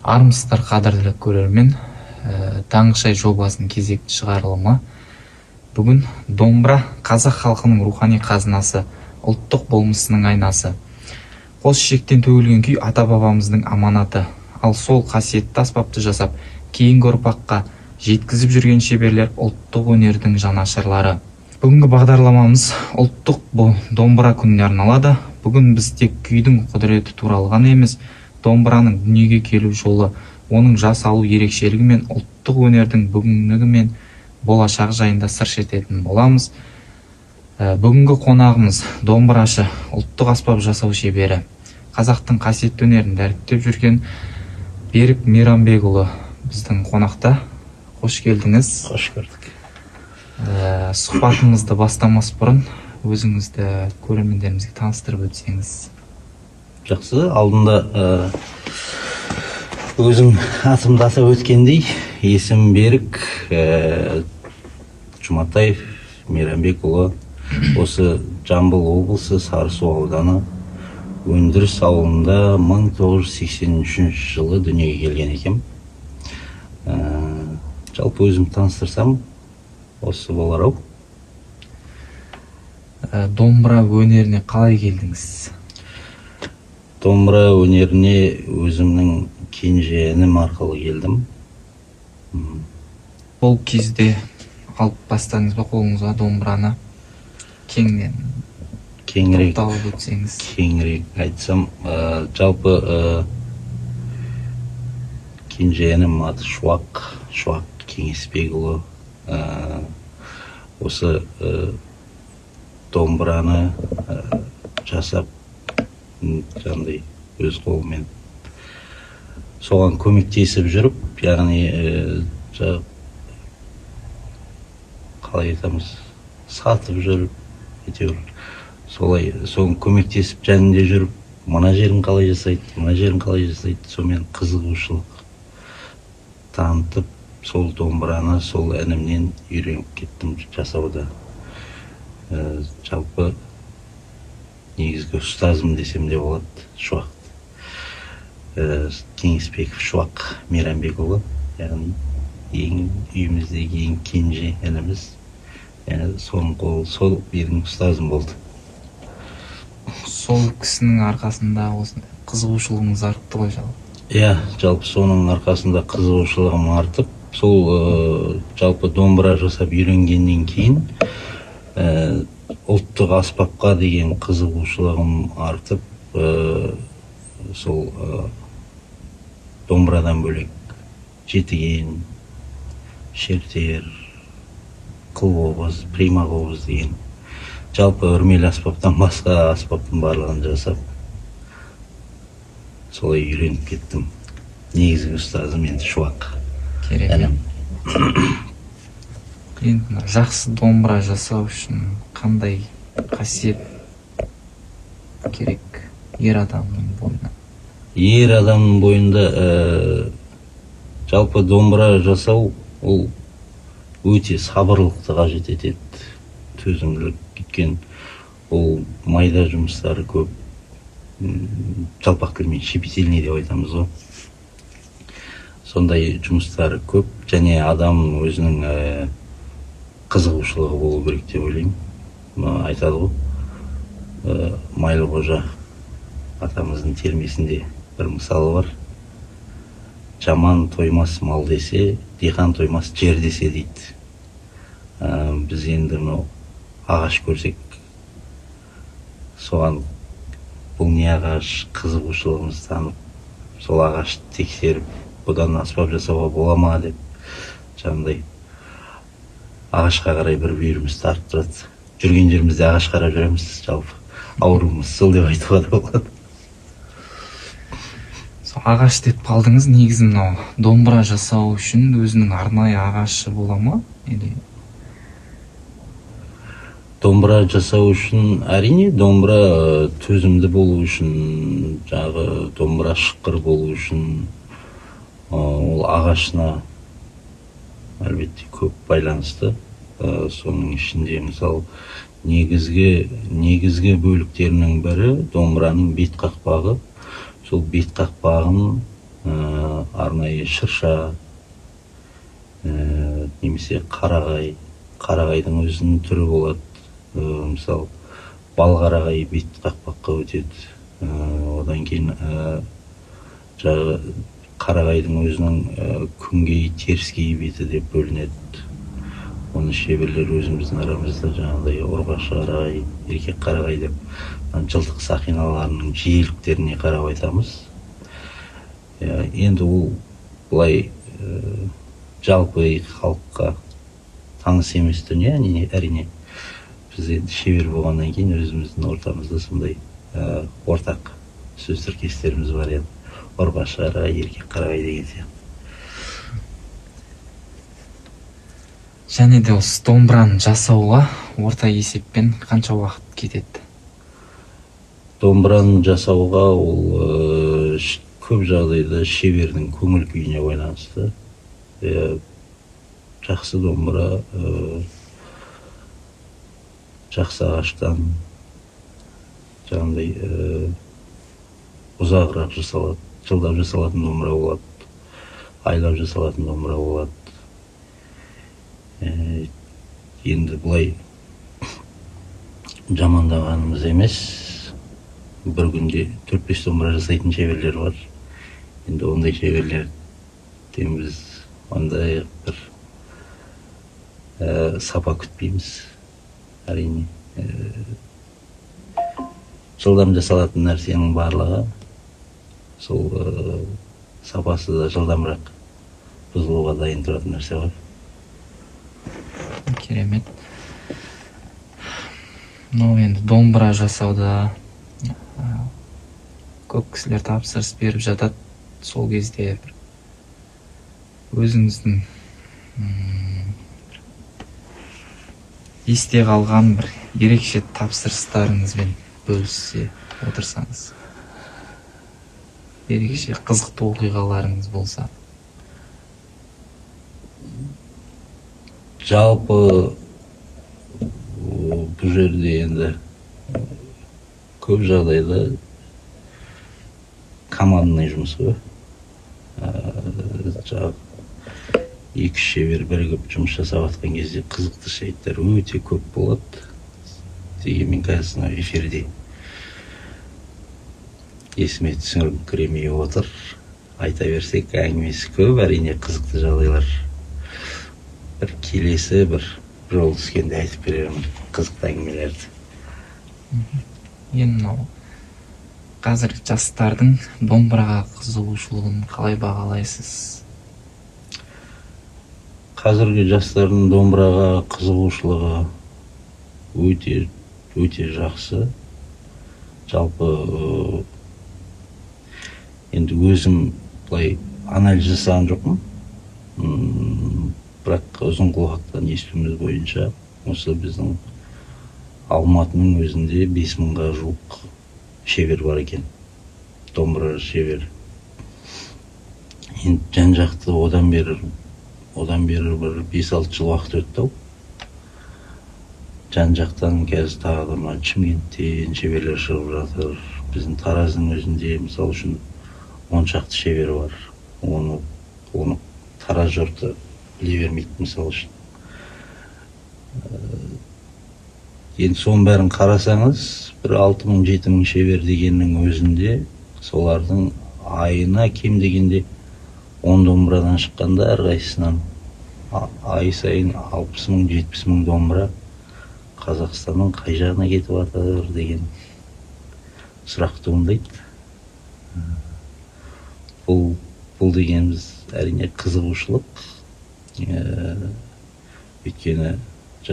Армысыздар қадірлі көрермен, Таңғы шай жобасының кезекті шығарылымы. Бүгін домбыра қазақ халқының рухани қазынасы, ұлттық болмысының айнасы. Қос ішектен төгілген күй ата-бабамыздың аманаты. Ал сол қасиетті аспапты жасап, кейінгі ұрпаққа жеткізіп жүрген шеберлер ұлттық өнердің жанашырлары. Бүгінгі бағдарламамыз ұлттық домбыра күніне арналады. Бүгін біз тек күйдің құдіреті туралы ғана емес, домбыраның дүниеге келу жолы, оның жасалу ерекшелігі мен ұлттық өнердің бүгінгігі мен болашағы жайында сыр шертетін боламыз. Бүгінгі қонағымыз домбырашы, ұлттық аспап жасау шебері, қазақтың қасиетті өнерін дәріптеп жүрген Берік Мейрамбекұлы біздің қонақта. Қош келдіңіз. Қош көрдік. Сұхбатымызды бастамас бұрын өзіңізді көрермендерімізге таныстырып өтсеңіз. Жақсы, алдында өзім атымды атап өткендей, есім Берік Жұматаев Мейрамбекұлы. Осы Жамбыл облысы Сарысу ауданы Өндіріс ауылында 1983 жылы дүниеге келген екем. Жалпы өзім таныстырсам, осы болар-ау. Домбыра өнеріне қалай келдіңіз? Домбыра өнеріне өзімнің кенже інім арқылы келдім. Ол кезде алып бастаңыз ба қолыңызға домбыраны? Кеңірек тоқталып өтсеңіз. Кеңірек айтсам, жалпы кенже інім аты Шуақ Кеңесбекұлы. Осы домбыраны жасап, жаңағыдай өз қолымен соған көмектесіп жүріп, яғни қалай айтамыз, сатып жүріп, солай соған көмектесіп жанында жүріп, мына жерін қалай жасайды, сонымен қызығушылық танытып, сол домбыраны сол інімнен үйреніп кеттім жасауда. Жалпы негізгі ұстазым десем де болады, Шуақ Кеңесбеков Шуақ Мейрамбекұлы, яғни үйіміздегі ең кенже ініміз. Сол менің ұстазым болды. Сол кісінің арқасында қызығушылығыңыз артты ғой жалпы? Жалпы соның арқасында қызығушылығым артып, сол жалпы домбыра жасап үйренгеннен кейін ұлттық аспапқа деген қызығушылығым артып, сол домбырадан бөлек жетіген, шертер, қылқобыз, примақобыз деген жалпы үрмелі аспаптан басқа аспаптың барлығын жасап, солай үйреніп кеттім. Негізгі ұстазым енді Шуақ. Керек. Енді жақсы домбыра жасау үшін қандай қасиет керек ер адамның бойына? Ер адамның бойында жалпы домбыра жасау ол өте сабырлықты қажет етеді, төзімділік. Өйткені ол майда жұмыстары көп, жалпақ тілмен щепетильный деп айтамыз ғой. Сондай жұмыстары көп, және адам өзінің қызығушылығы болу керек деп ойлаймын. Айтады ғой, Майлықожа атамыздың термесінде бір мысалы бар. Жаман тоймас мал десе, диқан тоймас жер десе дейді. Біз енді ағаш көрсек, соған бұл не ағаш, қызығушылығымыз танып, сол ағашты тексеріп, бұдан аспап жасауға бола ма деп, жаңағыдай ағашқа қарай бір бүйіріміз тартып тұрады. Жүрген жерімізде ағаш қарап жүреміз, жалпы ауруымыз сол деп айтуға да болады. Ағаш деп қалдыңыз, негізі домбыра жасау үшін өзінің арнайы ағашы бола ма? Домбыра жасау үшін, әрине, домбыра төзімді болу үшін, жағы домбыра шыққыр болу үшін, ол ағашына әлбетте көп байланысты. Соның ішінде, мысалы, негізгі бөліктерінің бірі домбыраның бет қақпағы. Сол бет қақпағын арнайы шырша, немесе қарағай. Қарағайдың өзінің түрі болады. Мысалы, балқарағай бет қақпаққа өтеді. Одан кейін жағы қарағайдың өзінің күнгей, теріскей беті деп бөлінеді. Оны шеберлер өзіміздің арамызда жаңағыдай ұрғашы қарағай, еркек қарағай деп жылдық сақиналарының жиіліктеріне қарап айтамыз. Енді ол былай жалпы халыққа таныс емес дүние, әрине. Біз енді шебер болғаннан кейін өзіміздің ортамызда сондай ортақ сөз тіркестеріміз бар еді. Ұрғашы қарағай, еркек қарағай деген сияқты. Және де осы домбыраны жасауға орта есеппен қанша уақыт кетеді? Домбыраны жасауға ол көп жағдайда шебердің көңіл күйіне байланысты. Жақсы домбыра жақсы ағаштан жаңағыдай ұзағырақ жасалады, жылдап жасалатын домбыра болады, айлап жасалатын домбыра болады. Енді бұлай жамандағанымыз емес, бір күнде 4-5 домбыра жасайтын шеберлер бар. Енді ондай шеберлерден біз ондай бір сапа күтпейміз. Әрине, жылдам жасалатын нәрсенің барлығы сол сапасы да жылдамырақ бұзылуға дайын тұратын нәрсе бар. Керемет. Енді домбыра жасауда көп кісілер тапсырыс беріп жатады. Сол кезде өзіңіздің есте қалған бір ерекше тапсырыстарыңызбен бөлісе отырсаңыз, ерекше қызықты оқиғаларыңыз болса. Жалпы бұл жерде енді көп жағдайда командный жұмыс қой. Екі шебер бірігіп жұмыс жасап жатқан кезде қызықты жайттар өте көп болады. Дегенмен қазір эфирде есіме түсіңкіремей отыр. Айта берсек, әңгімесі көп, әрине қызықты жағдайлар. Бір келесі бір жол түскенде айтып беремін қызықты әңгімелерді. Енді қазір жастардың домбыраға қызығушылығын қалай бағалайсыз? Қазіргі жастардың домбыраға қызығушылығы өте жақсы. Жалпы енді өзім былай анализ жасаған жоқпын. Бірақ ұзын құлақтан естуіміз бойынша осы біздің Алматының өзінде 5000-ға жуық шебер бар екен. Домбыра шебер. Енді жан-жақты одан бері бір 5-6 жыл уақыт өтті. Жан-жақтан қазір тағы да Шымкенттен шеберлер шығып жатыр. Біздің Тараздың өзінде мысалы үшін 10 шақты шебер бар. Оны Тараз жұрты біле бермейді мысалы үшін. Енді соның бәрін қарасаңыз, бір 6000-7000 шебер дегеннің өзінде солардың айына кем дегенде 10 домбырадан шыққанда әрқайсысынан ай сайын 60.000-70.000 домбыра Қазақстанның қай жағына кетіп жатыр деген сұрақ туындайды. Бұл дегеніміз әрине қызығушылық. Өйткені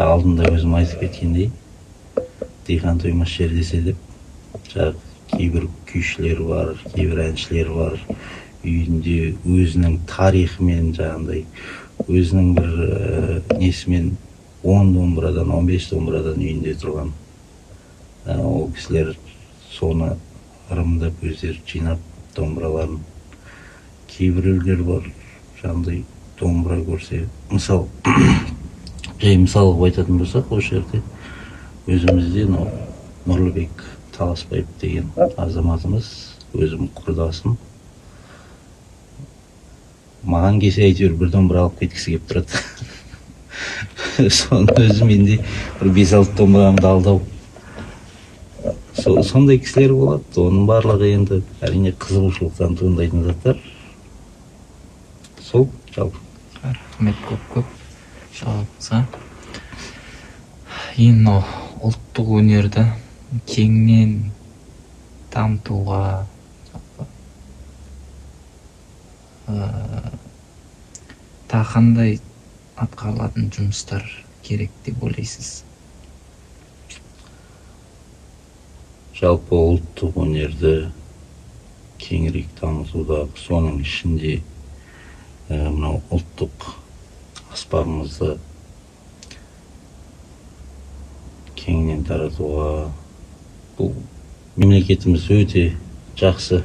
алдында өзім айтып кеткендей, диқан тоймас жер десе деп, кейбір күйшілер бар, кейбір әншілер бар, үйінде өзінің тарихымен жаңағындай, өзінің бір несімен 10 домбырадан, 15 домбырадан үйінде тұрған. Ол кісілер соны ырымдап өздері жинап домбыраларын. Кейбіреулер бар, жаңағындай домбыра көрсе, мысал айтатын болсақ, осы жерде өзімізде Нұрлыбек Таласбаев деген азаматымыз, өзім құрдасым. маған келсе әйтеуір бір домбыра алып кеткісі келіп тұрады. Соны өзім енді бір 5-6 домбырамды алдау. Сондай кісілер болады. Оның барлығы енді әрине қызығушылықтан туындайтын заттар. Сол жалпы. Рахмет көп жауабыңызға. Енді ұлттық өнерді кеңінен дамытуға тағы қандай атқарылатын жұмыстар керек деп ойлайсыз? Жалпы ұлттық өнерді кеңірек дамытуда, соның ішінде мынау ұлттық аспабымызды кеңінен таратуға бұл мемлекетіміз өте жақсы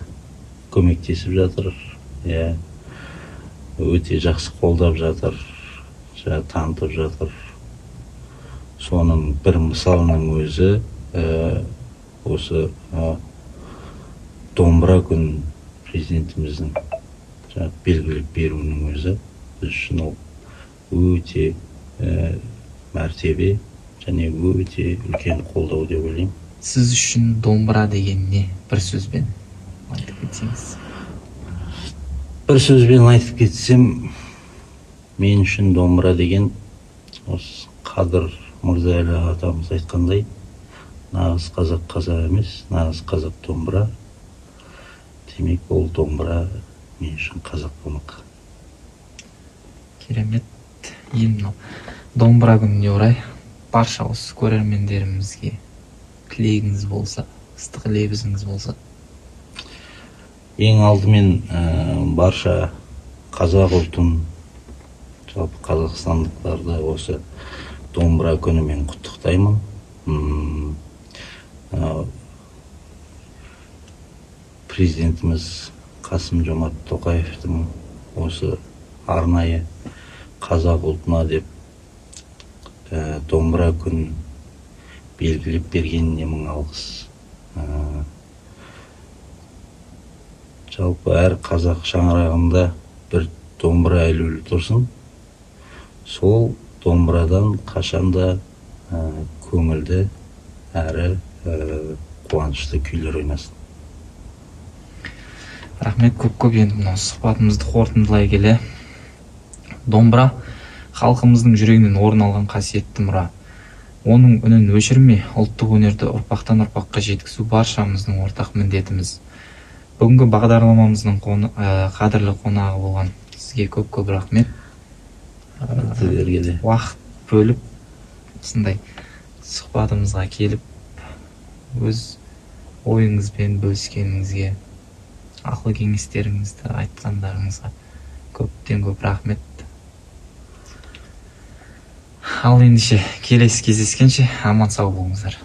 көмектесіп жатыр. Өте жақсы қолдап жатыр, танытып жатыр. Соның бір мысалының өзі осы домбыра күн президентіміздің белгілеп беруінің өзі біз үшін ол өте мәртебе және өте үлкен қолдау деп ойлаймын. Сіз үшін домбыра деген не? Бір сөзбен айтып кетсеңіз. Бір сөзбен айтып кетсем, мен үшін домбыра деген осы Қадыр Мырзаәлі атамыз айтқандай, нағыз қазақ қазақ емес, нағыз қазақ домбыра. Демек, ол домбыра мен үшін қазақ болмақ. Керемет. Енді домбыра күніне орай барша осы көрермендерімізге тілегіңіз болса, ыстық лебізіңіз болса. Ең алдымен барша қазақ ұлтын, жалпы қазақстандықтарды осы домбыра күнімен құттықтаймын. Президентіміз Қасым-Жомарт Тоқаевтың осы арнайы қазақ ұлтына деп домбыра күн белгілеп бергеніне мың алғыс. Жалпы әр қазақ шаңырағында бір домбыра ілулі тұрсын. Сол домбырадан қашанда көңілді әрі қуанышты күйлер ойнасын. Рахмет көп. Енді мына сұхбатымызды қорытындылай келе, домбыра халқымыздың жүрегінен орын алған қасиетті мұра. Оның үнін өшірмей, ұлттық өнерді ұрпақтан ұрпаққа жеткізу баршамыздың ортақ міндетіміз. Бүгінгі бағдарламамыздың қадірлі қонағы болған сізге көп рахмет. Сіздерге де. Уақыт бөліп, осындай сұхбатымызға келіп, өз ойыңызбен бөліскеніңізге, ақыл кеңестеріңізді айтқандарыңызға көптен көп рахмет. Ал ендеше келесі кездескенше аман сау болыңыздар.